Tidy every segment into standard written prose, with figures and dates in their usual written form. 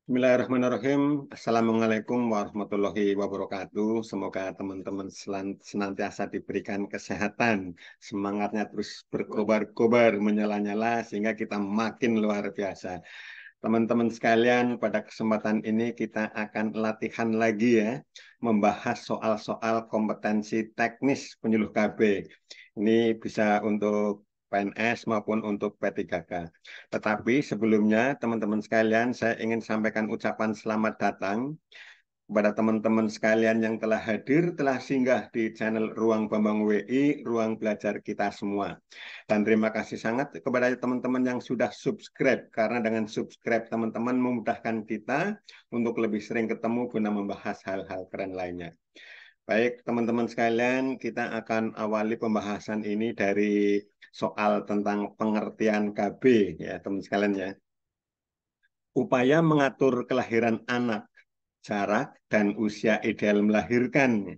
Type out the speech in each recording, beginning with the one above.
Bismillahirrahmanirrahim. Assalamualaikum warahmatullahi wabarakatuh. Semoga teman-teman senantiasa diberikan kesehatan. Semangatnya terus berkobar-kobar, menyala-nyala, sehingga kita makin luar biasa. Teman-teman sekalian, pada kesempatan ini kita akan latihan lagi ya, membahas soal-soal kompetensi teknis penyuluh KB. Ini bisa untuk PNS maupun untuk P3K. Tetapi sebelumnya, teman-teman sekalian, saya ingin sampaikan ucapan selamat datang kepada teman-teman sekalian yang telah hadir, telah singgah di channel Ruang Bambang WI, Ruang Belajar Kita Semua. Dan terima kasih sangat kepada teman-teman yang sudah subscribe, karena dengan subscribe teman-teman memudahkan kita untuk lebih sering ketemu guna membahas hal-hal keren lainnya. Baik, teman-teman sekalian, kita akan awali pembahasan ini dari soal tentang pengertian KB, ya teman sekalian ya. Upaya mengatur kelahiran anak, jarak dan usia ideal melahirkan.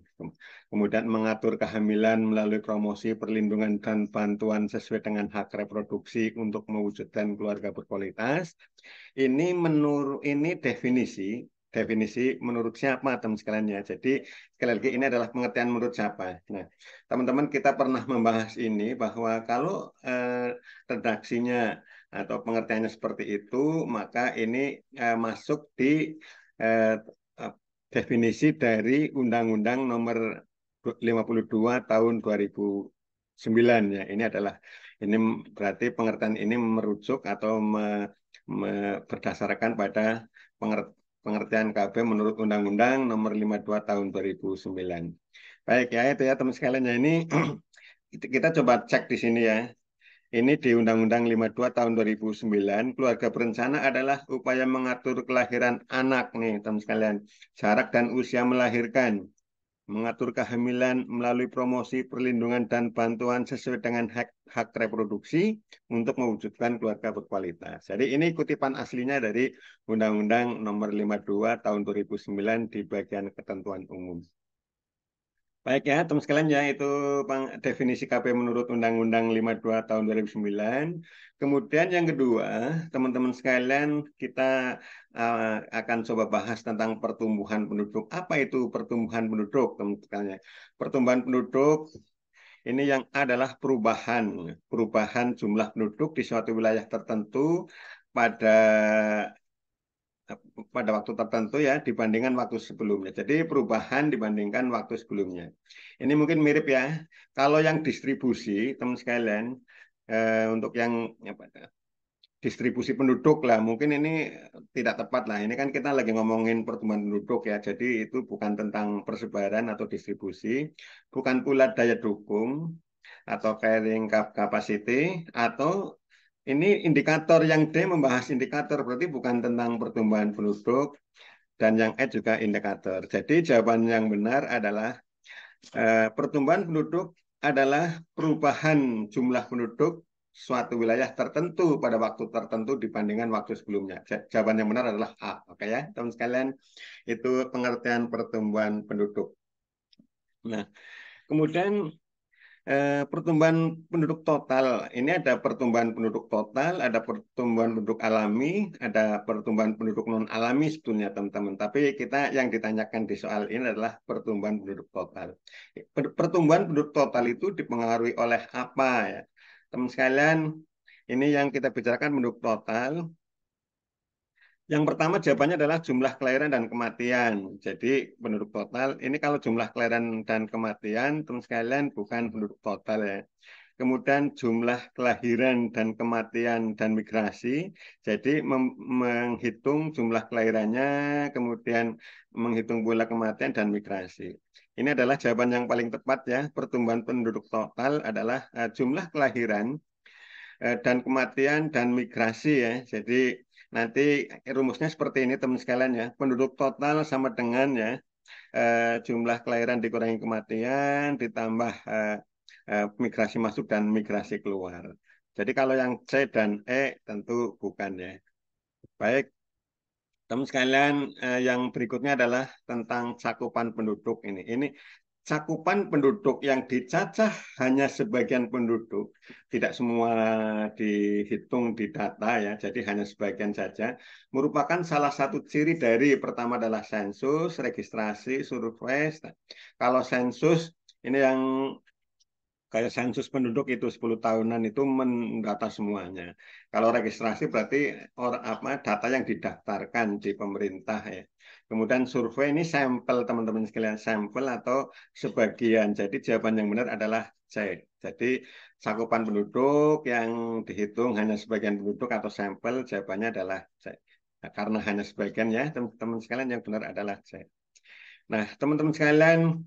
Kemudian mengatur kehamilan melalui promosi perlindungan dan bantuan sesuai dengan hak reproduksi untuk mewujudkan keluarga berkualitas. Ini definisi menurut siapa teman sekalian ya. Jadi sekali lagi ini adalah pengertian menurut siapa. Nah, teman-teman kita pernah membahas ini bahwa kalau redaksinya atau pengertiannya seperti itu, maka ini masuk di eh, eh, definisi dari Undang-Undang Nomor 52 Tahun 2009 ya. Ini berarti pengertian ini merujuk atau berdasarkan pada pengertian KB menurut Undang-Undang Nomor 52 Tahun 2009. Baik ya, itu ya teman sekalian ya, ini kita coba cek di sini ya. Ini di Undang-Undang 52 Tahun 2009, keluarga berencana adalah upaya mengatur kelahiran anak nih teman sekalian, jarak dan usia melahirkan, mengatur kehamilan melalui promosi, perlindungan, dan bantuan sesuai dengan hak reproduksi untuk mewujudkan keluarga berkualitas. Jadi ini kutipan aslinya dari Undang-Undang Nomor 52 Tahun 2009 di bagian ketentuan umum. Baik ya, teman sekalian ya, itu definisi KP menurut Undang-Undang 52 tahun 2009. Kemudian yang kedua, teman-teman sekalian, kita akan coba bahas tentang pertumbuhan penduduk. Apa itu pertumbuhan penduduk, teman-teman sekalian? Pertumbuhan penduduk ini yang adalah perubahan jumlah penduduk di suatu wilayah tertentu pada pada waktu tertentu ya dibandingkan waktu sebelumnya. Jadi perubahan dibandingkan waktu sebelumnya. Ini mungkin mirip ya. Kalau yang distribusi, teman sekalian, untuk yang apa, distribusi penduduk lah, mungkin ini tidak tepat lah. Ini kan kita lagi ngomongin pertumbuhan penduduk ya. Jadi itu bukan tentang persebaran atau distribusi, bukan pula daya dukung atau carrying capacity, atau ini indikator. Yang D membahas indikator, berarti bukan tentang pertumbuhan penduduk, dan yang E juga indikator. Jadi jawaban yang benar adalah pertumbuhan penduduk adalah perubahan jumlah penduduk suatu wilayah tertentu pada waktu tertentu dibandingkan waktu sebelumnya. Jawaban yang benar adalah A. Oke ya, teman sekalian, itu pengertian pertumbuhan penduduk. Nah, kemudian pertumbuhan penduduk total. Ini ada pertumbuhan penduduk total, ada pertumbuhan penduduk alami, ada pertumbuhan penduduk non alami sebetulnya teman-teman. Tapi kita yang ditanyakan di soal ini adalah pertumbuhan penduduk total. Pertumbuhan penduduk total itu dipengaruhi oleh apa ya? Teman sekalian, ini yang kita bicarakan penduduk total. Yang pertama jawabannya adalah jumlah kelahiran dan kematian. Jadi penduduk total, ini kalau jumlah kelahiran dan kematian, teman sekalian, bukan penduduk total ya. Kemudian jumlah kelahiran dan kematian dan migrasi. Jadi menghitung jumlah kelahirannya, kemudian menghitung pula kematian dan migrasi. Ini adalah jawaban yang paling tepat ya. Pertumbuhan penduduk total adalah jumlah kelahiran dan kematian dan migrasi ya. Jadi nanti rumusnya seperti ini teman sekalian ya. Penduduk total sama dengan ya jumlah kelahiran dikurangi kematian ditambah migrasi masuk dan migrasi keluar. Jadi kalau yang C dan E tentu bukan ya. Baik, teman sekalian, yang berikutnya adalah tentang cakupan penduduk ini. cakupan penduduk yang dicacah hanya sebagian penduduk, tidak semua dihitung di data ya, jadi hanya sebagian saja, merupakan salah satu ciri dari pertama adalah sensus, registrasi, survei. Nah, kalau sensus ini yang kayak sensus penduduk itu 10 tahunan itu mendata semuanya. Kalau registrasi berarti apa data yang didaftarkan di pemerintah ya. Kemudian survei ini sampel teman-teman sekalian, sampel atau sebagian. Jadi jawaban yang benar adalah C. Jadi cakupan penduduk yang dihitung hanya sebagian penduduk atau sampel, jawabannya adalah C. Nah, karena hanya sebagian ya teman-teman sekalian, yang benar adalah C. Nah, teman-teman sekalian,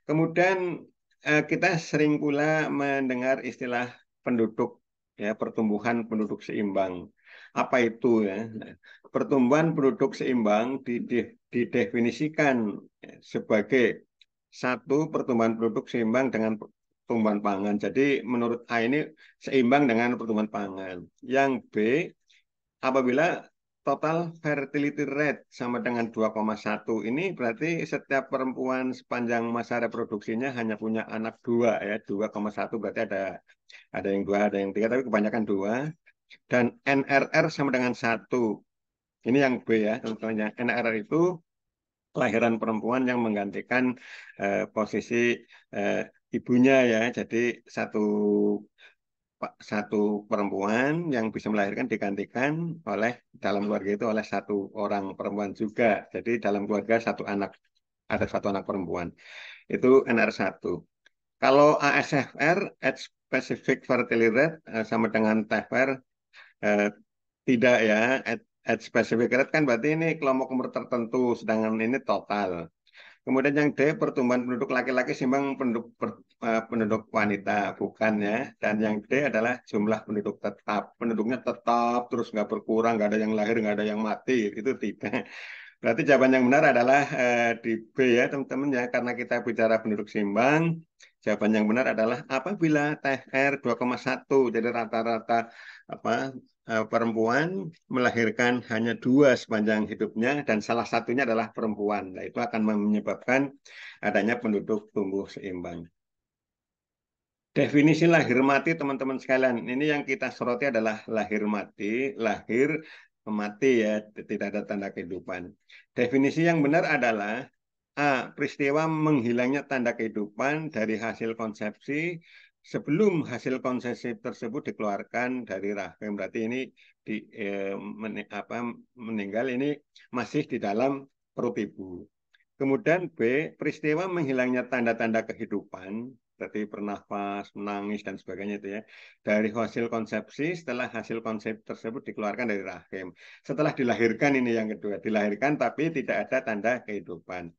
kemudian kita sering pula mendengar istilah penduduk ya, pertumbuhan penduduk seimbang. Apa itu ya? Nah, pertumbuhan penduduk seimbang didefinisikan sebagai satu pertumbuhan penduduk seimbang dengan pertumbuhan pangan. Jadi menurut A ini seimbang dengan pertumbuhan pangan. Yang B, apabila total fertility rate sama dengan 2,1, ini berarti setiap perempuan sepanjang masa reproduksinya hanya punya anak dua ya, 2,1 berarti ada yang dua, ada yang tiga, tapi kebanyakan dua. Dan NRR sama dengan satu. Ini yang B ya, contohnya. NRR itu kelahiran perempuan yang menggantikan posisi eh, ibunya ya. Jadi satu satu perempuan yang bisa melahirkan digantikan oleh dalam keluarga itu oleh satu orang perempuan juga. Jadi dalam keluarga satu anak, ada satu anak perempuan. Itu NR1. Kalau ASFR, Age Specific Fertility Rate, sama dengan TFR, eh, tidak ya. Age Specific Rate kan berarti ini kelompok umur tertentu, sedangkan ini total. Kemudian yang D, pertumbuhan penduduk laki-laki seimbang penduduk wanita, bukan ya. Dan yang D adalah jumlah penduduk tetap. Penduduknya tetap, terus nggak berkurang, nggak ada yang lahir, nggak ada yang mati. Itu tidak. Berarti jawaban yang benar adalah di B ya teman-teman ya. Karena kita bicara penduduk seimbang, jawaban yang benar adalah apabila TFR 2,1, jadi rata-rata apa perempuan melahirkan hanya dua sepanjang hidupnya dan salah satunya adalah perempuan. Nah, itu akan menyebabkan adanya penduduk tumbuh seimbang. Definisi lahir mati teman-teman sekalian. Ini yang kita soroti adalah lahir mati, lahir mati ya, tidak ada tanda kehidupan. Definisi yang benar adalah A. Peristiwa menghilangnya tanda kehidupan dari hasil konsepsi sebelum hasil konsepsi tersebut dikeluarkan dari rahim. Berarti ini di, meninggal ini masih di dalam perut ibu. Kemudian B. Peristiwa menghilangnya tanda-tanda kehidupan, berarti bernafas, menangis, dan sebagainya itu ya, dari hasil konsepsi setelah hasil konsep tersebut dikeluarkan dari rahim. Setelah dilahirkan ini yang kedua, dilahirkan tapi tidak ada tanda kehidupan.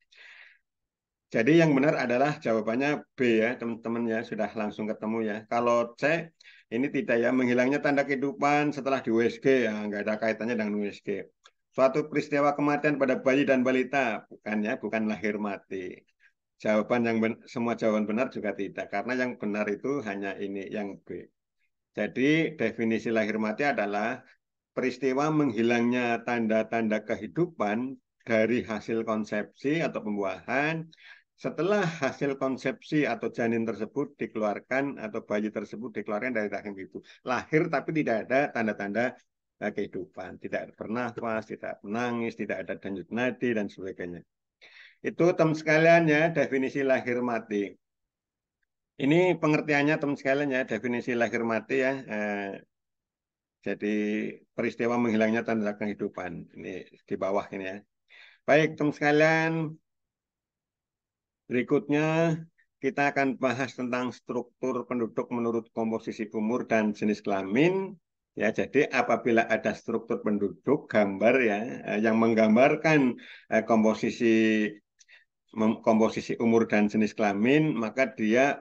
Jadi yang benar adalah jawabannya B ya, teman-teman ya, sudah langsung ketemu ya. Kalau C, ini tidak ya, menghilangnya tanda kehidupan setelah di USG ya, nggak ada kaitannya dengan USG. Suatu peristiwa kematian pada bayi dan balita, bukan ya, bukan lahir mati. Jawaban yang semua jawaban benar juga tidak, karena yang benar itu hanya ini, yang B. Jadi definisi lahir mati adalah peristiwa menghilangnya tanda-tanda kehidupan dari hasil konsepsi atau pembuahan setelah hasil konsepsi atau janin tersebut dikeluarkan atau bayi tersebut dikeluarkan dari rahim ibu. Lahir tapi tidak ada tanda-tanda kehidupan, tidak bernafas, tidak menangis, tidak ada denyut nadi dan sebagainya. Itu teman sekalian ya definisi lahir mati. Ini pengertiannya teman sekalian ya definisi lahir mati ya. Jadi peristiwa menghilangnya tanda kehidupan. Ini di bawah ini ya. Baik, teman sekalian, berikutnya kita akan bahas tentang struktur penduduk menurut komposisi umur dan jenis kelamin. Ya, jadi apabila ada struktur penduduk, gambar ya, yang menggambarkan komposisi umur dan jenis kelamin, maka dia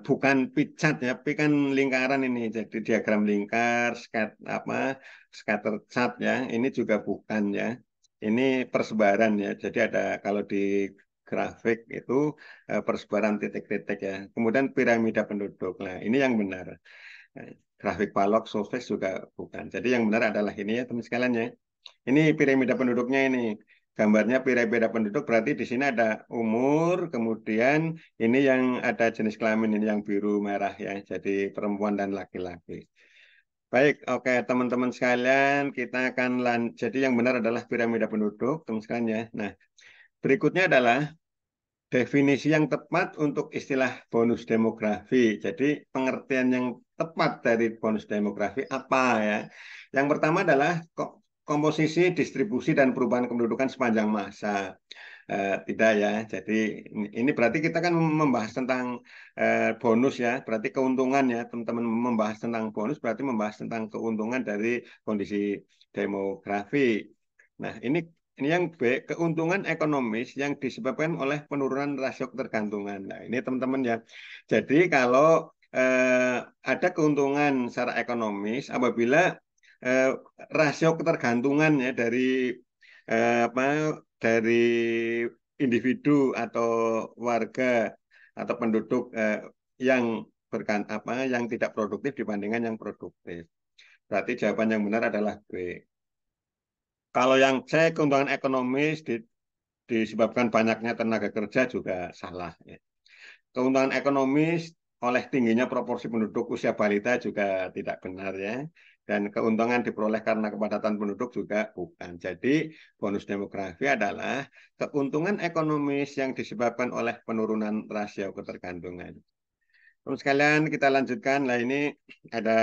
bukan picat ya, tapi kan lingkaran ini. Jadi diagram lingkar, scatter chart ya. Ini juga bukan ya. Ini persebaran ya. Jadi ada kalau di grafik itu persebaran titik-titik ya. Kemudian piramida penduduk. Nah, ini yang benar. Nah, grafik Palok, Surface juga bukan. Jadi yang benar adalah ini ya, teman sekalian ya. Ini piramida penduduknya ini. gambarnya piramida penduduk berarti di sini ada umur, kemudian ini yang ada jenis kelamin ini yang biru merah ya, jadi perempuan dan laki-laki. Baik, oke teman-teman sekalian, kita akan jadi yang benar adalah piramida penduduk, teman sekalian ya. Nah, berikutnya adalah definisi yang tepat untuk istilah bonus demografi. Jadi pengertian yang tepat dari bonus demografi apa ya? Yang pertama adalah komposisi, distribusi, dan perubahan kependudukan sepanjang masa. Tidak ya, jadi ini berarti kita kan membahas tentang bonus ya, berarti keuntungan ya, teman-teman membahas tentang bonus berarti membahas tentang keuntungan dari kondisi demografi. Nah, ini yang B, keuntungan ekonomis yang disebabkan oleh penurunan rasio ketergantungan. Nah, ini teman-teman ya. Jadi kalau ada keuntungan secara ekonomis apabila eh, rasio ketergantungan ya apa dari individu atau warga atau penduduk yang yang tidak produktif dibandingkan yang produktif. Berarti jawaban yang benar adalah B. Kalau yang C, keuntungan ekonomis disebabkan banyaknya tenaga kerja juga salah. Ya. Keuntungan ekonomis oleh tingginya proporsi penduduk usia balita juga tidak benar ya. Dan keuntungan diperoleh karena kepadatan penduduk juga bukan. Jadi bonus demografi adalah keuntungan ekonomis yang disebabkan oleh penurunan rasio ketergantungan. Terus sekalian kita lanjutkan. Lah ini ada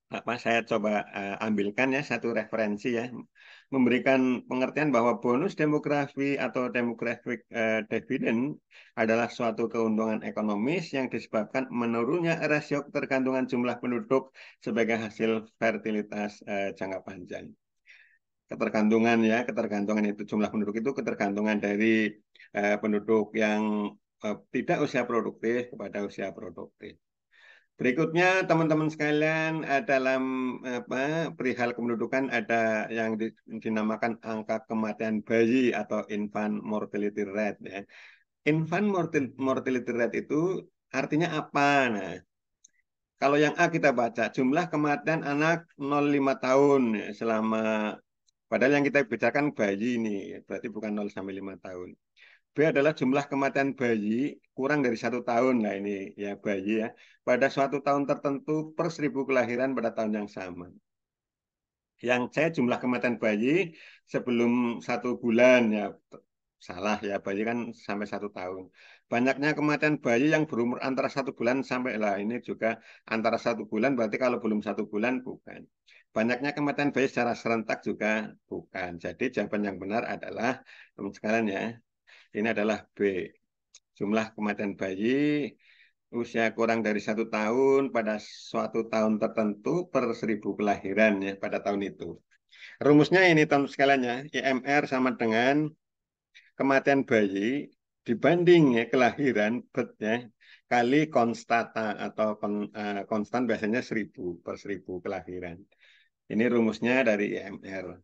apa saya coba ambilkan ya satu referensi ya memberikan pengertian bahwa bonus demografi atau demographic dividend adalah suatu keuntungan ekonomis yang disebabkan menurunnya rasio ketergantungan jumlah penduduk sebagai hasil fertilitas jangka panjang. Ketergantungan ya, ketergantungan itu jumlah penduduk itu ketergantungan dari penduduk yang tidak usia produktif kepada usia produktif. Berikutnya teman-teman sekalian dalam apa perihal kependudukan ada yang dinamakan angka kematian bayi atau infant mortality rate ya. Infant mortality rate itu artinya apa? Nah, kalau yang A kita baca jumlah kematian anak 0,5 tahun ya, selama padahal yang kita bicarakan bayi ini berarti bukan 0 sampai 5 tahun. B adalah jumlah kematian bayi kurang dari 1 tahun. Nah ini ya bayi ya. Pada suatu tahun tertentu per 1.000 kelahiran pada tahun yang sama. Yang C jumlah kematian bayi sebelum 1 bulan ya. Salah ya, bayi kan sampai 1 tahun. Banyaknya kematian bayi yang berumur antara 1 bulan sampai lah ini juga antara 1 bulan berarti kalau belum 1 bulan bukan. Banyaknya kematian bayi secara serentak juga bukan. Jadi jawaban yang benar adalah teman sekalian ya, ini adalah B. Jumlah kematian bayi usia kurang dari 1 tahun pada suatu tahun tertentu per 1.000 kelahiran ya pada tahun itu. Rumusnya ini teman sekalian ya, IMR sama dengan kematian bayi dibanding ya, kelahiran birth ya, kali konstata atau konstan biasanya 1.000 per 1.000 kelahiran. Ini rumusnya dari IMR.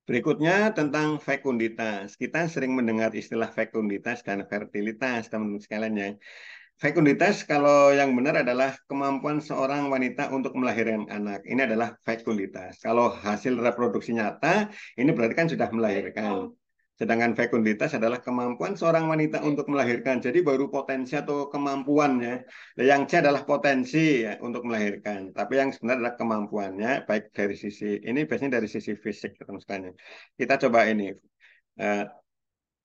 Berikutnya tentang fekunditas. Kita sering mendengar istilah fekunditas dan fertilitas, teman-teman sekalian ya. Fekunditas kalau yang benar adalah kemampuan seorang wanita untuk melahirkan anak. Ini adalah fekunditas. Kalau hasil reproduksi nyata, ini berarti kan sudah melahirkan. Sedangkan fekunditas adalah kemampuan seorang wanita untuk melahirkan. Jadi baru potensi atau kemampuannya. Yang C adalah potensi ya, untuk melahirkan. Tapi yang sebenarnya adalah kemampuannya, baik dari sisi, ini biasanya dari sisi fisik, teman sekalian. Kita coba ini. eh,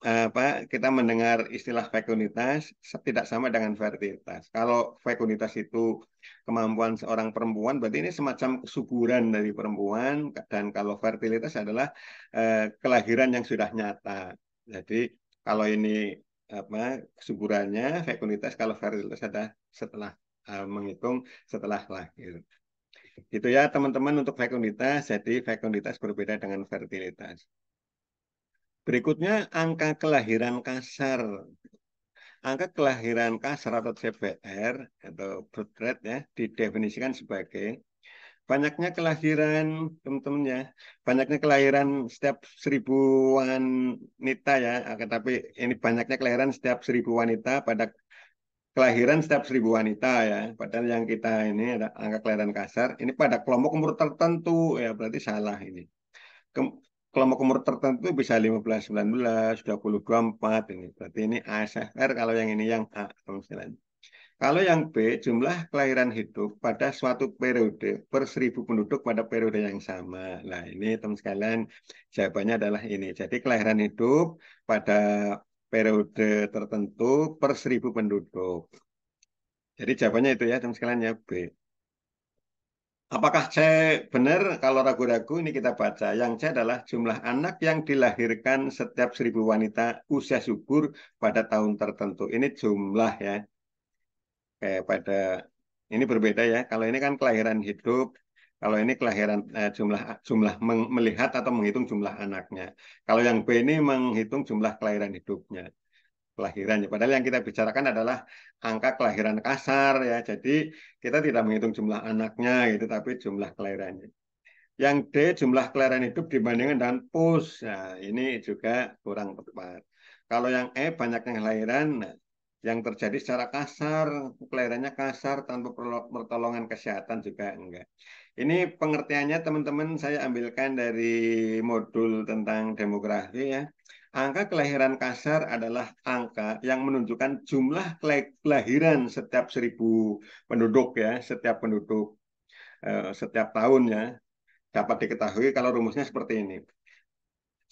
apa kita mendengar istilah fekunitas tidak sama dengan fertilitas. Kalau fekunitas itu kemampuan seorang perempuan, berarti ini semacam kesuburan dari perempuan, dan kalau fertilitas adalah kelahiran yang sudah nyata. Jadi kalau ini apa kesuburannya fekunitas, kalau fertilitas ada setelah menghitung setelah lahir. Itu ya teman-teman untuk fekunitas. Jadi fekunitas berbeda dengan fertilitas. Berikutnya angka kelahiran kasar. Angka kelahiran kasar atau CBR atau birth rate ya didefinisikan sebagai banyaknya kelahiran teman-teman ya, banyaknya kelahiran setiap 1.000 wanita ya, tapi ini banyaknya kelahiran setiap 1.000 wanita pada kelahiran setiap 1.000 wanita ya. Padahal yang kita ini ada angka kelahiran kasar ini pada kelompok umur tertentu ya berarti salah ini. kelompok umur tertentu bisa 15, 19, 20, 24 ini. Berarti ini ASFR kalau yang ini yang A, misalnya. Kalau yang B, jumlah kelahiran hidup pada suatu periode per 1.000 penduduk pada periode yang sama. Nah, ini teman sekalian, jawabannya adalah ini. Jadi kelahiran hidup pada periode tertentu per 1.000 penduduk. Jadi jawabannya itu ya teman sekalian ya B. Apakah C benar? Kalau ragu-ragu ini kita baca. Yang C adalah jumlah anak yang dilahirkan setiap 1.000 wanita usia subur pada tahun tertentu. Ini jumlah ya. Kayak pada ini berbeda ya. Kalau ini kan kelahiran hidup, kalau ini kelahiran jumlah jumlah melihat atau menghitung jumlah anaknya. Kalau yang B ini menghitung jumlah kelahiran hidupnya, kelahirannya. Padahal yang kita bicarakan adalah angka kelahiran kasar ya. Jadi kita tidak menghitung jumlah anaknya gitu, tapi jumlah kelahirannya. Yang D jumlah kelahiran hidup dibandingkan dengan pus. Nah, ini juga kurang tepat. Kalau yang E banyak yang lahiran, nah, yang terjadi secara kasar, kelahirannya kasar tanpa pertolongan kesehatan juga enggak. Ini pengertiannya teman-teman saya ambilkan dari modul tentang demografi ya. Angka kelahiran kasar adalah angka yang menunjukkan jumlah kelahiran setiap 1.000 penduduk ya, setiap penduduk setiap tahun ya. Dapat diketahui kalau rumusnya seperti ini.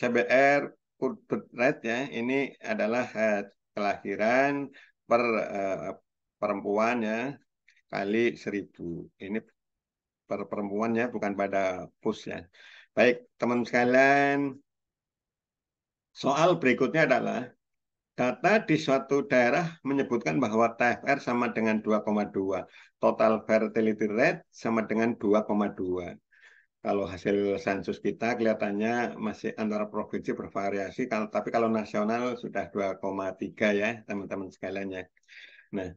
CBR birth rate ya, ini adalah kelahiran per perempuan ya kali 1.000. Ini per perempuan ya, bukan pada pus ya. Baik, teman sekalian, soal berikutnya adalah data di suatu daerah menyebutkan bahwa TFR sama dengan 2,2. Total fertility rate sama dengan 2,2. Kalau hasil sensus kita kelihatannya masih antara provinsi bervariasi, tapi kalau nasional sudah 2,3 ya teman-teman sekalian ya. Nah,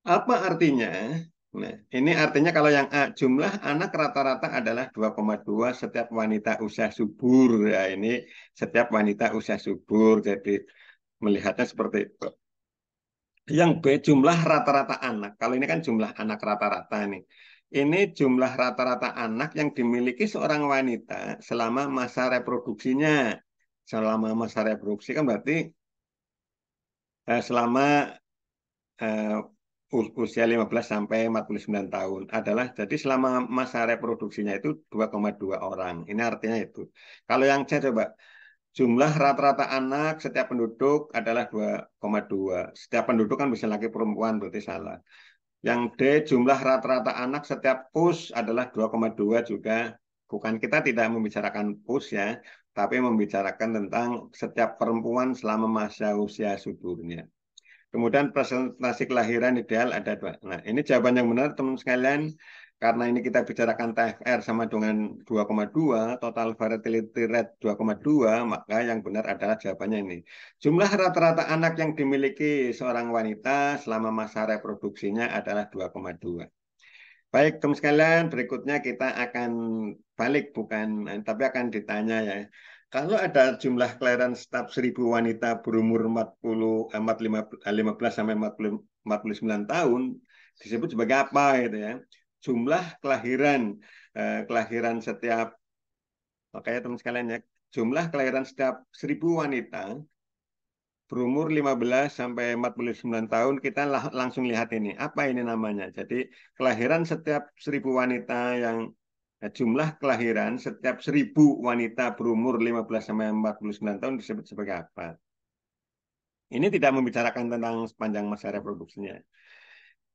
apa artinya? Nah, ini artinya kalau yang A, jumlah anak rata-rata adalah 2,2 setiap wanita usia subur. Ya, ini setiap wanita usia subur. Jadi melihatnya seperti itu. Yang B, jumlah rata-rata anak. Kalau ini kan jumlah anak rata-rata nih. Ini jumlah rata-rata anak yang dimiliki seorang wanita selama masa reproduksinya. Selama masa reproduksi kan berarti selama eh, usia 15 sampai 49 tahun adalah jadi selama masa reproduksinya itu 2,2 orang. Ini artinya itu. Kalau yang C coba jumlah rata-rata anak setiap penduduk adalah 2,2. Setiap penduduk kan bisa laki perempuan berarti salah. Yang D jumlah rata-rata anak setiap pus adalah 2,2 juga. Bukan kita tidak membicarakan pus ya, tapi membicarakan tentang setiap perempuan selama masa usia suburnya. Kemudian presentasi kelahiran ideal ada dua. Nah, ini jawaban yang benar teman sekalian. Karena ini kita bicarakan TFR sama dengan 2,2, total fertility rate 2,2, maka yang benar adalah jawabannya ini. Jumlah rata-rata anak yang dimiliki seorang wanita selama masa reproduksinya adalah 2,2. Baik, teman sekalian, berikutnya kita akan balik bukan, tapi akan ditanya ya. Kalau ada jumlah kelahiran setiap 1.000 wanita berumur 15 sampai 49 tahun disebut sebagai apa gitu ya. Jumlah kelahiran setiap, oke teman sekalian ya, jumlah kelahiran setiap 1.000 wanita berumur 15 sampai 49 tahun kita langsung lihat ini. Apa ini namanya? Jadi kelahiran setiap 1.000 wanita yang jumlah kelahiran setiap 1.000 wanita berumur 15 sampai 49 tahun disebut sebagai apa? Ini tidak membicarakan tentang sepanjang masa reproduksinya.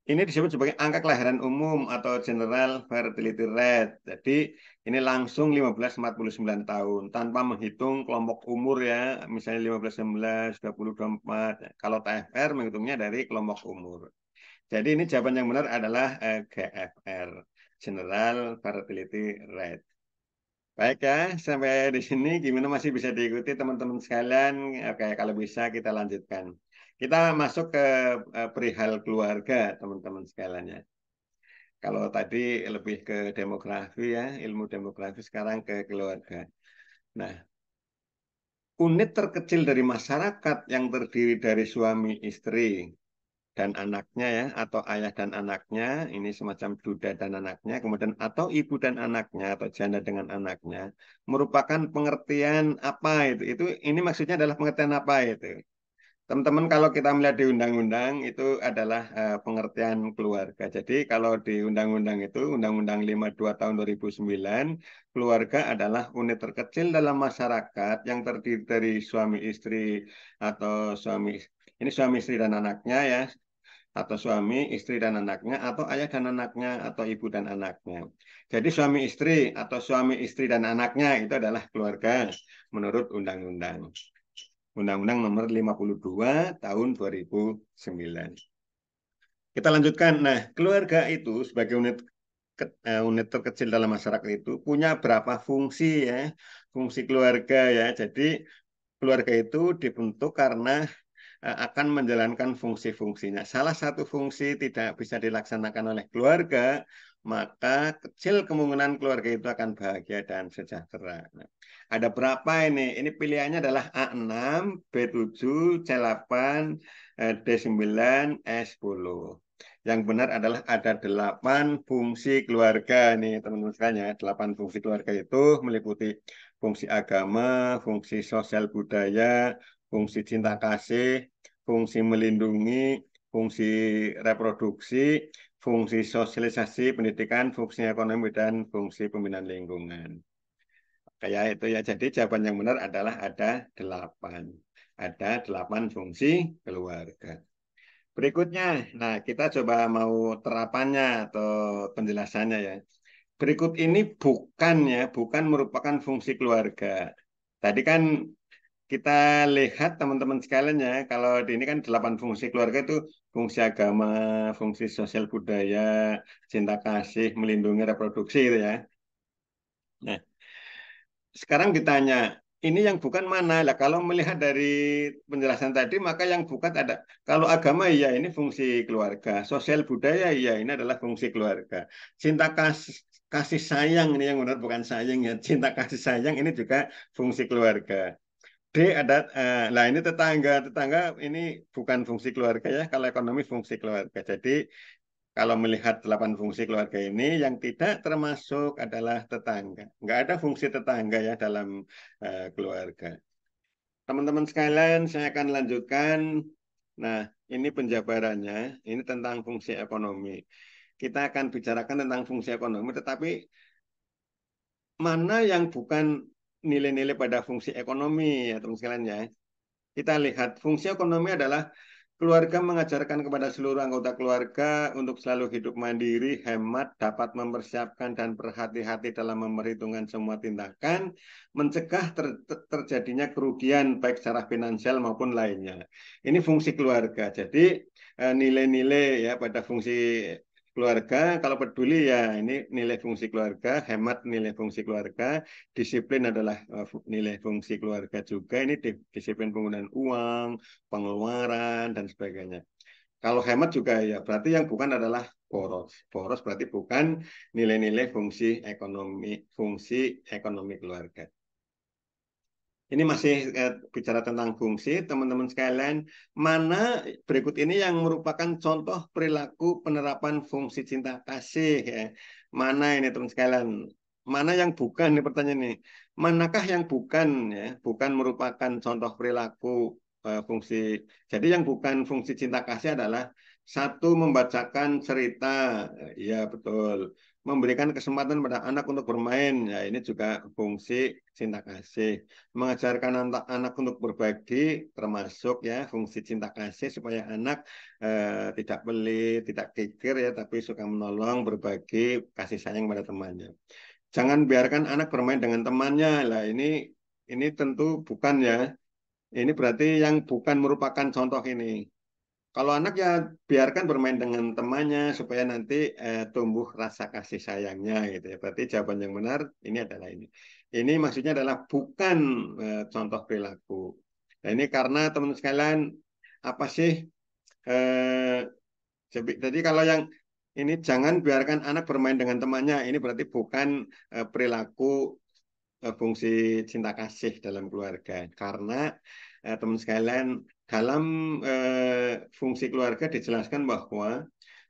Ini disebut sebagai angka kelahiran umum atau general fertility rate. Jadi ini langsung 15-49 tahun tanpa menghitung kelompok umur ya, misalnya 15-19, 20-24. Kalau TFR menghitungnya dari kelompok umur. Jadi ini jawaban yang benar adalah GFR, General Fertility Rate. Baik ya, sampai di sini gimana masih bisa diikuti teman-teman sekalian? Oke, kalau bisa kita lanjutkan. Kita masuk ke perihal keluarga teman-teman sekalian ya. Kalau tadi lebih ke demografi ya, ilmu demografi sekarang ke keluarga. Nah, unit terkecil dari masyarakat yang terdiri dari suami istri dan anaknya ya, atau ayah dan anaknya, ini semacam duda dan anaknya, kemudian atau ibu dan anaknya, atau janda dengan anaknya, merupakan pengertian apa itu? Ini maksudnya adalah pengertian apa itu? Teman-teman, kalau kita melihat di undang-undang itu adalah pengertian keluarga. Jadi kalau di undang-undang itu, Undang-Undang 52 tahun 2009, keluarga adalah unit terkecil dalam masyarakat yang terdiri dari suami istri atau suami istri dan anaknya ya, atau suami istri dan anaknya, atau ayah dan anaknya, atau ibu dan anaknya. Jadi suami istri atau suami istri dan anaknya itu adalah keluarga menurut undang-undang. Undang-Undang Nomor 52 Tahun 2009. Kita lanjutkan. Nah, keluarga itu sebagai unit terkecil dalam masyarakat itu punya berapa fungsi ya? Fungsi keluarga ya. Jadi keluarga itu dibentuk karena akan menjalankan fungsi-fungsinya. Salah satu fungsi tidak bisa dilaksanakan oleh keluarga, maka kecil kemungkinan keluarga itu akan bahagia dan sejahtera. Nah, ada berapa ini? Ini pilihannya adalah A6, B7, C8, D9, E10. Yang benar adalah ada 8 fungsi keluarga nih teman-teman sekalian ya. 8 fungsi keluarga itu meliputi fungsi agama, fungsi sosial budaya, fungsi cinta kasih, fungsi melindungi, fungsi reproduksi, fungsi sosialisasi pendidikan, fungsi ekonomi, dan fungsi pembinaan lingkungan. Kayak itu ya, jadi jawaban yang benar adalah ada 8. Ada 8 fungsi keluarga. Berikutnya, nah kita coba mau terapannya atau penjelasannya ya. Berikut ini bukan merupakan fungsi keluarga. Tadi kan kita lihat teman-teman sekalian ya, kalau di ini kan 8 fungsi keluarga itu fungsi agama, fungsi sosial budaya, cinta kasih, melindungi reproduksi gitu ya. Nah, sekarang ditanya, ini yang bukan mana? Lah kalau melihat dari penjelasan tadi, maka yang bukan ada. Kalau agama iya ini fungsi keluarga, sosial budaya iya ini adalah fungsi keluarga. Cinta kasih kasih sayang ini yang benar bukan sayang ya. Cinta kasih sayang ini juga fungsi keluarga. D ada, lah ini tetangga ini bukan fungsi keluarga ya. Kalau ekonomi fungsi keluarga. Jadi kalau melihat 8 fungsi keluarga ini, yang tidak termasuk adalah tetangga. Nggak ada fungsi tetangga ya dalam keluarga. Teman-teman sekalian, saya akan lanjutkan. Nah, ini penjabarannya. Ini tentang fungsi ekonomi. Kita akan bicarakan tentang fungsi ekonomi, tetapi mana yang bukan nilai-nilai pada fungsi ekonomi ya teman sekalian ya. Kita lihat fungsi ekonomi adalah keluarga mengajarkan kepada seluruh anggota keluarga untuk selalu hidup mandiri, hemat, dapat mempersiapkan dan berhati-hati dalam memperhitungkan semua tindakan, mencegah terjadinya kerugian baik secara finansial maupun lainnya. Ini fungsi keluarga. Jadi nilai-nilai ya pada fungsi keluarga, kalau peduli ya ini nilai fungsi keluarga, hemat nilai fungsi keluarga, disiplin adalah nilai fungsi keluarga juga. Ini disiplin penggunaan uang, pengeluaran, dan sebagainya. Kalau hemat juga ya berarti yang bukan adalah boros. Boros berarti bukan nilai-nilai fungsi ekonomi keluarga. Ini masih bicara tentang fungsi, teman-teman sekalian. Mana berikut ini yang merupakan contoh perilaku penerapan fungsi cinta kasih ya. Mana ini teman sekalian? Mana yang bukan ini pertanyaan ini. Manakah yang bukan ya? Bukan merupakan contoh perilaku fungsi. Jadi yang bukan fungsi cinta kasih adalah satu membacakan cerita. Ya betul, memberikan kesempatan pada anak untuk bermain. Ya, ini juga fungsi cinta kasih. Mengajarkan anak untuk berbagi termasuk ya fungsi cinta kasih supaya anak tidak pelit, tidak kikir ya, tapi suka menolong, berbagi, kasih sayang pada temannya. Jangan biarkan anak bermain dengan temannya. Lah ini tentu bukan ya. Ini berarti yang bukan merupakan contoh ini. Kalau anak ya biarkan bermain dengan temannya supaya nanti tumbuh rasa kasih sayangnya gitu ya. Berarti jawaban yang benar ini adalah ini. Ini maksudnya adalah bukan contoh perilaku. Nah, ini karena teman sekalian apa sih? Eh, jadi kalau yang ini jangan biarkan anak bermain dengan temannya. Ini berarti bukan perilaku fungsi cinta kasih dalam keluarga. Karena teman sekalian, dalam fungsi keluarga dijelaskan bahwa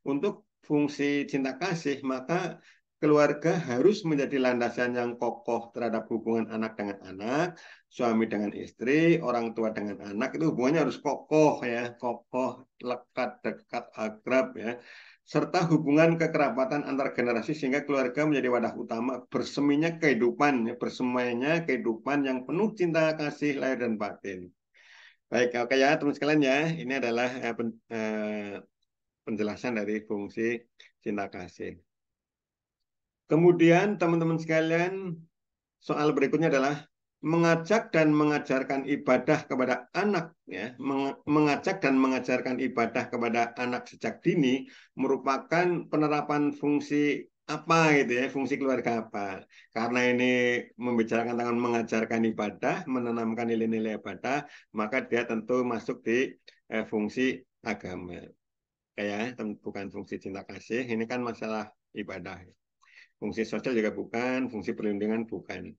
untuk fungsi cinta kasih, maka keluarga harus menjadi landasan yang kokoh terhadap hubungan anak dengan anak, suami dengan istri, orang tua dengan anak, itu hubungannya harus kokoh ya, kokoh, lekat, dekat, akrab ya, serta hubungan kekerabatan antar generasi sehingga keluarga menjadi wadah utama berseminya kehidupan, ya, bersemainya kehidupan yang penuh cinta kasih lahir dan batin. Baik, oke ya teman sekalian ya, ini adalah penjelasan dari fungsi cinta kasih. Kemudian teman-teman sekalian, soal berikutnya adalah mengajak dan mengajarkan ibadah kepada anak ya, mengajak dan mengajarkan ibadah kepada anak sejak dini merupakan penerapan fungsi apa gitu ya, fungsi keluarga apa. Karena ini membicarakan tentang mengajarkan ibadah, menanamkan nilai-nilai ibadah, maka dia tentu masuk di fungsi agama. Kayak bukan fungsi cinta kasih, ini kan masalah ibadah. Fungsi sosial juga bukan, fungsi perlindungan bukan.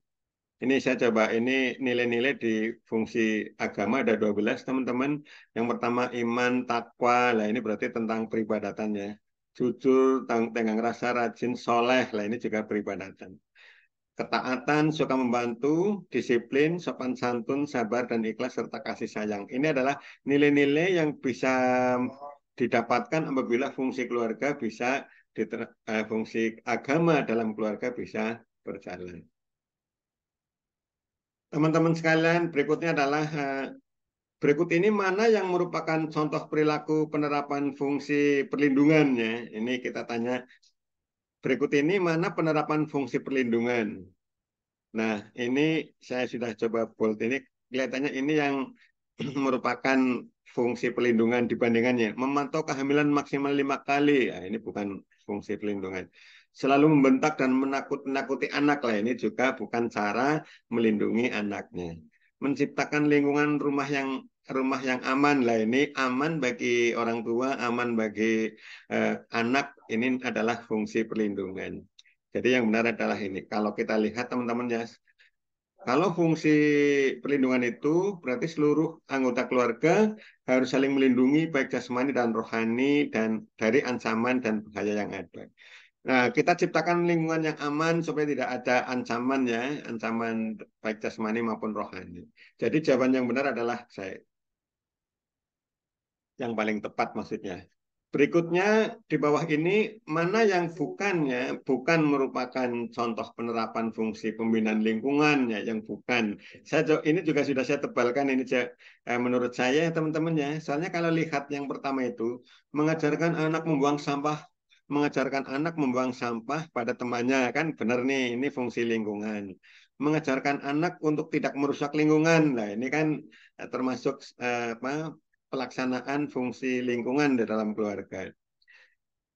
Ini saya coba, ini nilai-nilai di fungsi agama ada 12 teman-teman. Yang pertama iman, takwa, lah ini berarti tentang peribadatannya. Jujur, tenggang rasa, rajin, soleh, lah ini juga peribadatan. Ketaatan, suka membantu, disiplin, sopan santun, sabar, dan ikhlas, serta kasih sayang. Ini adalah nilai-nilai yang bisa didapatkan apabila fungsi keluarga bisa, fungsi agama dalam keluarga bisa berjalan. Teman-teman sekalian, berikutnya adalah berikut ini mana yang merupakan contoh perilaku penerapan fungsi perlindungannya. Ini kita tanya, berikut ini mana penerapan fungsi perlindungan. Nah, ini saya sudah coba bold ini, kelihatannya ini yang merupakan fungsi perlindungan dibandingannya. Memantau kehamilan maksimal 5 kali, nah, ini bukan fungsi perlindungan. Selalu membentak dan menakut-nakuti anak lah, ini juga bukan cara melindungi anaknya. Menciptakan lingkungan rumah yang aman lah, ini aman bagi orang tua, aman bagi anak, ini adalah fungsi perlindungan. Jadi yang benar adalah ini. Kalau kita lihat teman-teman ya, kalau fungsi perlindungan itu berarti seluruh anggota keluarga harus saling melindungi baik jasmani dan rohani dan dari ancaman dan bahaya yang ada. Nah, kita ciptakan lingkungan yang aman supaya tidak ada ancaman ya, ancaman baik jasmani maupun rohani. Jadi jawaban yang benar adalah saya yang paling tepat maksudnya. Berikutnya di bawah ini mana yang bukan merupakan contoh penerapan fungsi pembinaan lingkungan ya, yang bukan. Ini juga sudah saya tebalkan ini menurut saya teman-teman ya. Soalnya kalau lihat yang pertama itu mengajarkan anak membuang sampah pada temannya kan benar nih, ini fungsi lingkungan. Mengajarkan anak untuk tidak merusak lingkungan. Nah, ini kan termasuk apa, pelaksanaan fungsi lingkungan di dalam keluarga.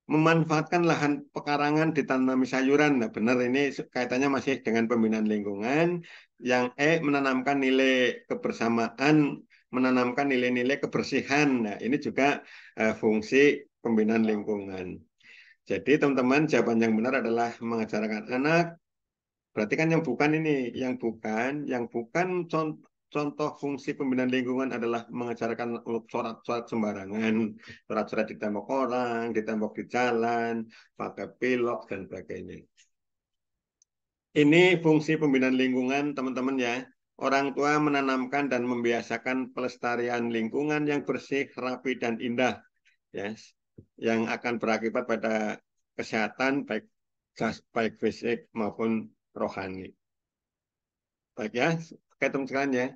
Memanfaatkan lahan pekarangan ditanami sayuran. Nah, benar ini kaitannya masih dengan pembinaan lingkungan. Yang menanamkan nilai kebersamaan, menanamkan nilai-nilai kebersihan. Nah, ini juga fungsi pembinaan lingkungan. Jadi teman-teman jawaban yang benar adalah mengajarkan anak. Berarti kan yang bukan contoh fungsi pembinaan lingkungan adalah mengajarkan surat-surat sembarangan, surat-surat di tembok orang, di tembok di jalan, pakai pilok dan sebagainya. Ini fungsi pembinaan lingkungan teman-teman ya. Orang tua menanamkan dan membiasakan pelestarian lingkungan yang bersih, rapi dan indah, ya, yang akan berakibat pada kesehatan baik fisik maupun rohani. Baik ya, teman sekalian ya.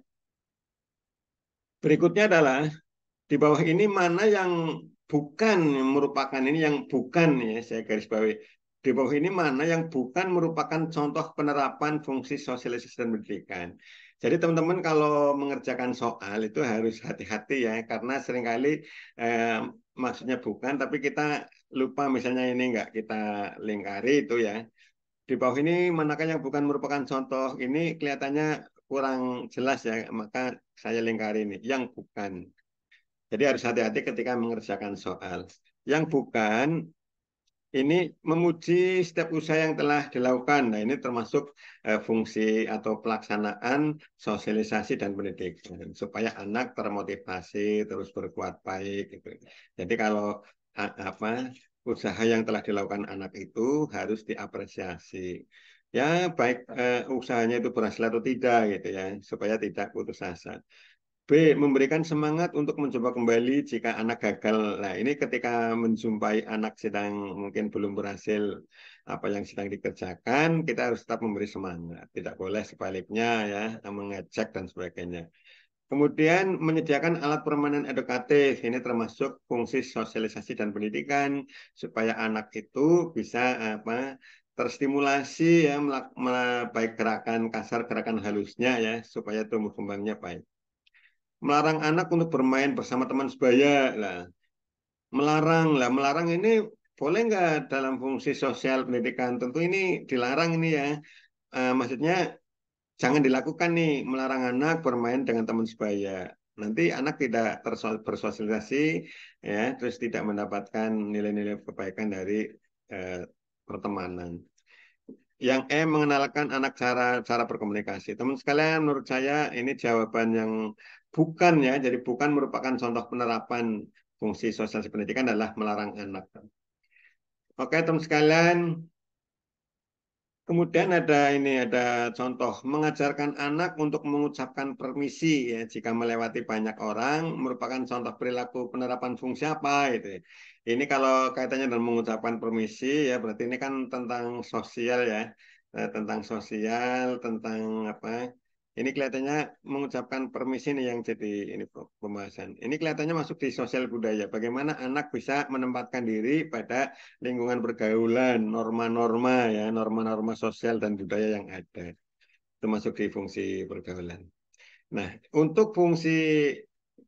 Berikutnya adalah di bawah ini mana yang bukan merupakan ini yang bukan ya, saya garis bawahi. Di bawah ini mana yang bukan merupakan contoh penerapan fungsi sosialisasi dan pendidikan. Jadi teman-teman kalau mengerjakan soal itu harus hati-hati ya, karena seringkali maksudnya bukan, tapi kita lupa misalnya ini enggak kita lingkari itu ya. Di bawah ini manakah yang bukan merupakan contoh, ini kelihatannya kurang jelas ya, maka saya lingkari ini, yang bukan. Jadi harus hati-hati ketika mengerjakan soal. Yang bukan Ini memuji setiap usaha yang telah dilakukan. Nah, ini termasuk fungsi atau pelaksanaan sosialisasi dan pendidikan supaya anak termotivasi terus berbuat baik gitu. Jadi kalau apa usaha yang telah dilakukan anak itu harus diapresiasi. Ya, baik usahanya itu berhasil atau tidak gitu ya, supaya tidak putus asa. B. Memberikan semangat untuk mencoba kembali jika anak gagal. Nah, ini ketika menjumpai anak sedang mungkin belum berhasil apa yang sedang dikerjakan, kita harus tetap memberi semangat. Tidak boleh sebaliknya ya, mengejek dan sebagainya. Kemudian menyediakan alat permainan edukatif. Ini termasuk fungsi sosialisasi dan pendidikan supaya anak itu bisa apa terstimulasi ya baik gerakan kasar gerakan halusnya ya supaya tumbuh kembangnya baik. Melarang anak untuk bermain bersama teman sebaya lah. Melarang ini boleh nggak dalam fungsi sosial pendidikan? Tentu ini dilarang ini ya. Maksudnya jangan dilakukan nih melarang anak bermain dengan teman sebaya. Nanti anak tidak bersosialisasi ya, terus tidak mendapatkan nilai-nilai kebaikan dari eh, pertemanan. Yang mengenalkan anak cara cara berkomunikasi. Teman sekalian, menurut saya ini jawaban yang bukan ya, jadi bukan merupakan contoh penerapan fungsi sosial pendidikan adalah melarang anak. Oke, teman sekalian, kemudian ada contoh mengajarkan anak untuk mengucapkan permisi ya jika melewati banyak orang merupakan contoh perilaku penerapan fungsi apa itu. Ini kalau kaitannya dengan mengucapkan permisi ya berarti ini kan tentang sosial ya. Tentang sosial, tentang apa? Ini kelihatannya mengucapkan permisi ini yang jadi ini pembahasan. Ini kelihatannya masuk di sosial budaya. Bagaimana anak bisa menempatkan diri pada lingkungan pergaulan, norma-norma ya, norma-norma sosial dan budaya yang ada. Itu masuk di fungsi pergaulan. Nah, untuk fungsi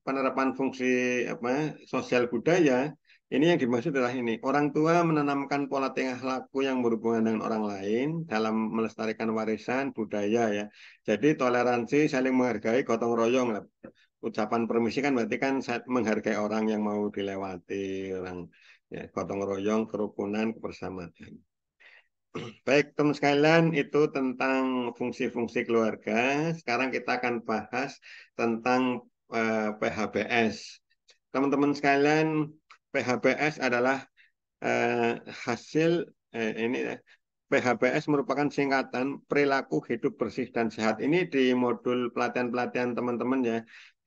penerapan fungsi apa sosial budaya, ini yang dimaksud adalah ini, orang tua menanamkan pola tingkah laku yang berhubungan dengan orang lain dalam melestarikan warisan budaya ya. Jadi toleransi, saling menghargai, gotong royong lah. Ucapan permisi kan berarti kan menghargai orang yang mau dilewati, orang ya, gotong royong, kerukunan, kebersamaan. Baik, teman sekalian, itu tentang fungsi-fungsi keluarga. Sekarang kita akan bahas tentang PHBS. Teman-teman sekalian, PHBS adalah eh, hasil ini PHBS merupakan singkatan perilaku hidup bersih dan sehat. Ini di modul pelatihan-pelatihan teman-teman ya,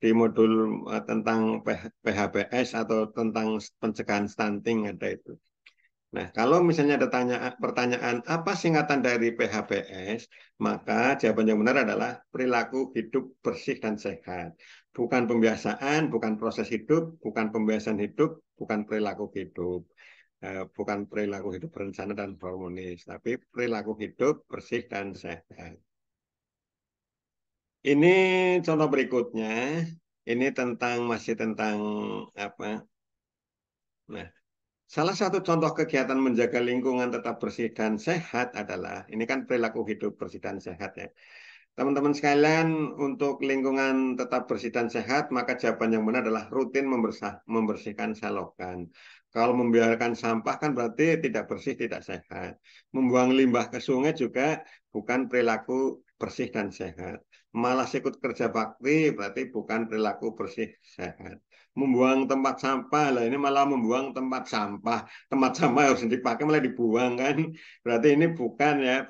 di modul tentang PHBS atau tentang pencegahan stunting ada itu. Nah, kalau misalnya ada pertanyaan apa singkatan dari PHBS, maka jawaban yang benar adalah perilaku hidup bersih dan sehat. Bukan pembiasaan, bukan proses hidup, bukan pembiasaan hidup, bukan perilaku hidup. Bukan perilaku hidup berencana dan harmonis, tapi perilaku hidup bersih dan sehat. Ini contoh berikutnya. Ini masih tentang apa? Nah, salah satu contoh kegiatan menjaga lingkungan tetap bersih dan sehat adalah, ini kan perilaku hidup bersih dan sehat ya. Teman-teman sekalian, untuk lingkungan tetap bersih dan sehat, maka jawaban yang benar adalah rutin membersihkan selokan. Kalau membiarkan sampah kan berarti tidak bersih, tidak sehat. Membuang limbah ke sungai juga bukan perilaku bersih dan sehat. Malas ikut kerja bakti berarti bukan perilaku bersih sehat. Membuang tempat sampah, lah ini malah membuang tempat sampah. Tempat sampah harus dipakai malah dibuang kan. Berarti ini bukan ya,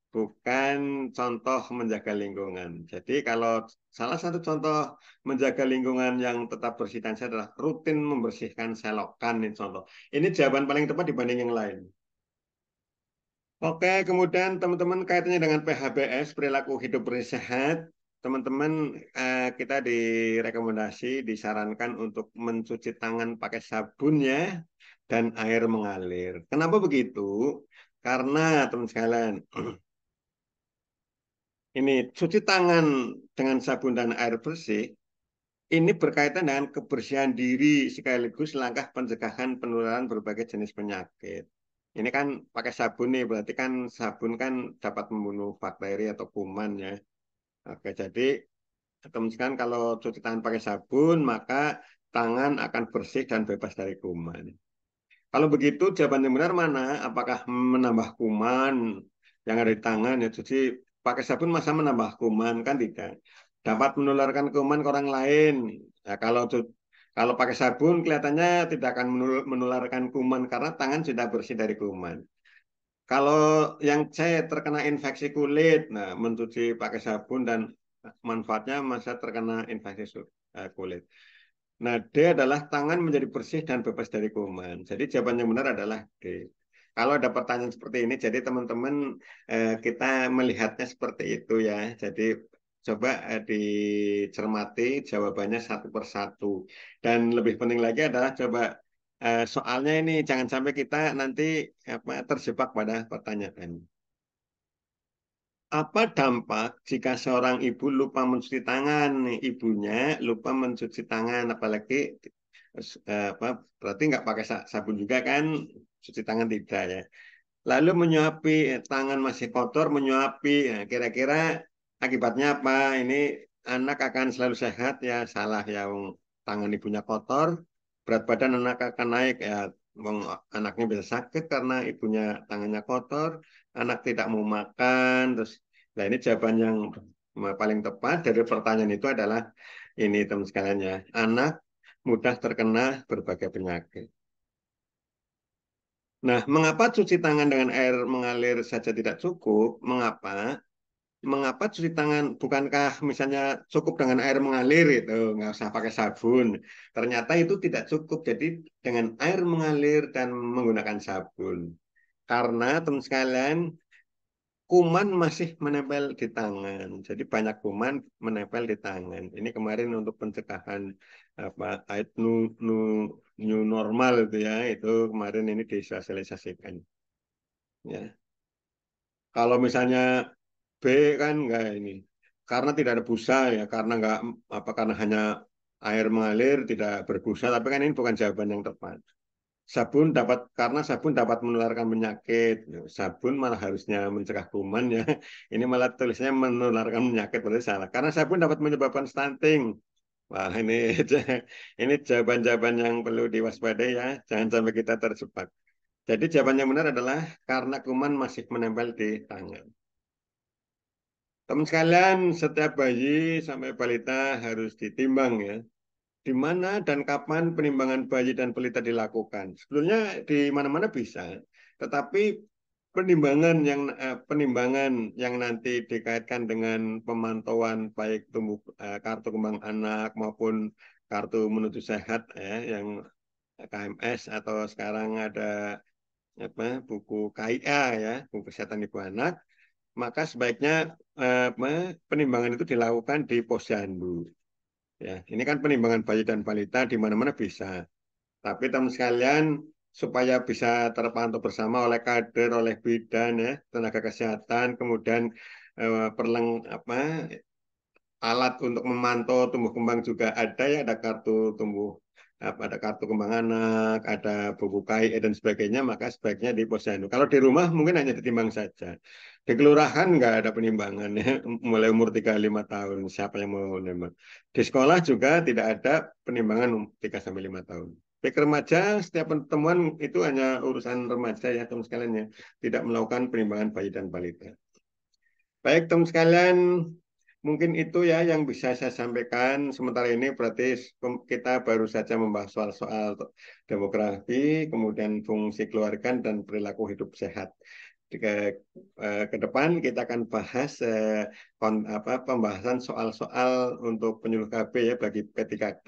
bukan contoh menjaga lingkungan. Jadi kalau salah satu contoh menjaga lingkungan yang tetap bersih dan sehat adalah rutin membersihkan selokan ini contoh. Ini jawaban paling tepat dibanding yang lain. Oke, kemudian teman-teman kaitannya dengan PHBS, perilaku hidup bersih sehat, teman-teman kita direkomendasi, disarankan untuk mencuci tangan pakai sabun ya dan air mengalir. Kenapa begitu? Karena teman sekalian, ini cuci tangan dengan sabun dan air bersih ini berkaitan dengan kebersihan diri sekaligus langkah pencegahan penularan berbagai jenis penyakit. Ini kan pakai sabun nih, berarti kan sabun kan dapat membunuh bakteri atau kuman ya. Oke, jadi teman sekalian kalau cuci tangan pakai sabun, maka tangan akan bersih dan bebas dari kuman. Kalau begitu jawaban yang benar mana? Apakah menambah kuman yang ada di tangan ya? Jadi pakai sabun masa menambah kuman kan tidak. Dapat menularkan kuman ke orang lain. Ya, kalau pakai sabun kelihatannya tidak akan menularkan kuman karena tangan sudah bersih dari kuman. Kalau yang C terkena infeksi kulit, nah mencuci pakai sabun dan manfaatnya masa terkena infeksi kulit. Nah, D adalah tangan menjadi bersih dan bebas dari kuman. Jadi jawaban yang benar adalah D. Kalau ada pertanyaan seperti ini, jadi teman-teman kita melihatnya seperti itu ya. Jadi coba dicermati jawabannya satu persatu. Dan lebih penting lagi adalah coba soalnya ini jangan sampai kita nanti terjebak pada pertanyaan. Apa dampak jika seorang ibu lupa mencuci tangan? Nih, ibunya lupa mencuci tangan, apalagi apa berarti nggak pakai sabun juga kan? Cuci tangan tidak ya. Lalu menyuapi, tangan masih kotor, menyuapi. Nah, kira-kira akibatnya apa? Ini anak akan selalu sehat ya? Salah ya, wong tangan ibunya kotor, berat badan anak akan naik ya. Wong anaknya bisa sakit karena ibunya tangannya kotor, anak tidak mau makan, terus. Nah ini jawaban yang paling tepat dari pertanyaan itu adalah ini teman sekalian ya, anak mudah terkena berbagai penyakit. Nah, mengapa cuci tangan dengan air mengalir saja tidak cukup? Mengapa? Mengapa cuci tangan? Bukankah misalnya cukup dengan air mengalir itu, nggak usah pakai sabun. Ternyata itu tidak cukup. Jadi dengan air mengalir dan menggunakan sabun. Karena teman sekalian, kuman masih menempel di tangan. Jadi banyak kuman menempel di tangan. Ini kemarin untuk pencegahan apa new, new normal itu ya, itu kemarin ini disosialisasikan. Ya. Kalau misalnya B kan enggak ini. Karena tidak ada busa ya, karena enggak karena hanya air mengalir tidak berbusa, tapi kan ini bukan jawaban yang tepat. Sabun dapat karena sabun dapat menularkan penyakit. Sabun malah harusnya mencegah kuman ya. Ini malah tulisnya menularkan penyakit berarti salah. Karena sabun dapat menyebabkan stunting. Wah, ini ini jawaban-jawaban yang perlu diwaspadai ya. Jangan sampai kita terjebak. Jadi jawaban yang benar adalah karena kuman masih menempel di tangan. Teman sekalian, setiap bayi sampai balita harus ditimbang ya. Di mana dan kapan penimbangan bayi dan balita dilakukan? Sebetulnya di mana-mana bisa, tetapi penimbangan yang nanti dikaitkan dengan pemantauan baik kartu kembang anak maupun kartu menuju sehat ya, yang KMS atau sekarang ada buku KIA ya, buku kesehatan ibu anak, maka sebaiknya penimbangan itu dilakukan di posyandu. Ya, ini kan penimbangan bayi dan balita di mana-mana bisa. Tapi teman sekalian, supaya bisa terpantau bersama oleh kader, oleh bidan ya, tenaga kesehatan, kemudian perleng apa alat untuk memantau tumbuh kembang juga ada ya, ada kartu tumbuh ada kartu kembang anak, ada buku KIE dan sebagainya, maka sebaiknya di posyandu. Kalau di rumah mungkin hanya ditimbang saja. Di kelurahan nggak ada penimbangan ya, mulai umur 35 tahun, siapa yang mau nimbang. Di sekolah juga tidak ada penimbangan 3 sampai 5 tahun. Baik remaja, setiap pertemuan itu hanya urusan remaja ya teman sekalian ya, tidak melakukan penimbangan bayi dan balita. Baik teman sekalian, mungkin itu ya yang bisa saya sampaikan. Sementara ini berarti kita baru saja membahas soal-soal demografi, kemudian fungsi keluarga dan perilaku hidup sehat. Ke, ke depan kita akan bahas pembahasan soal-soal untuk penyuluh KB ya bagi P3K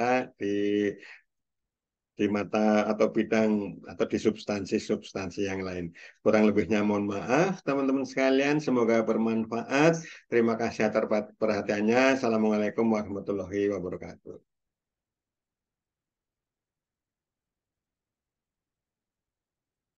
di mata atau bidang atau di substansi-substansi yang lain. Kurang lebihnya mohon maaf teman-teman sekalian, semoga bermanfaat. Terima kasih atas perhatiannya. Assalamualaikum warahmatullahi wabarakatuh.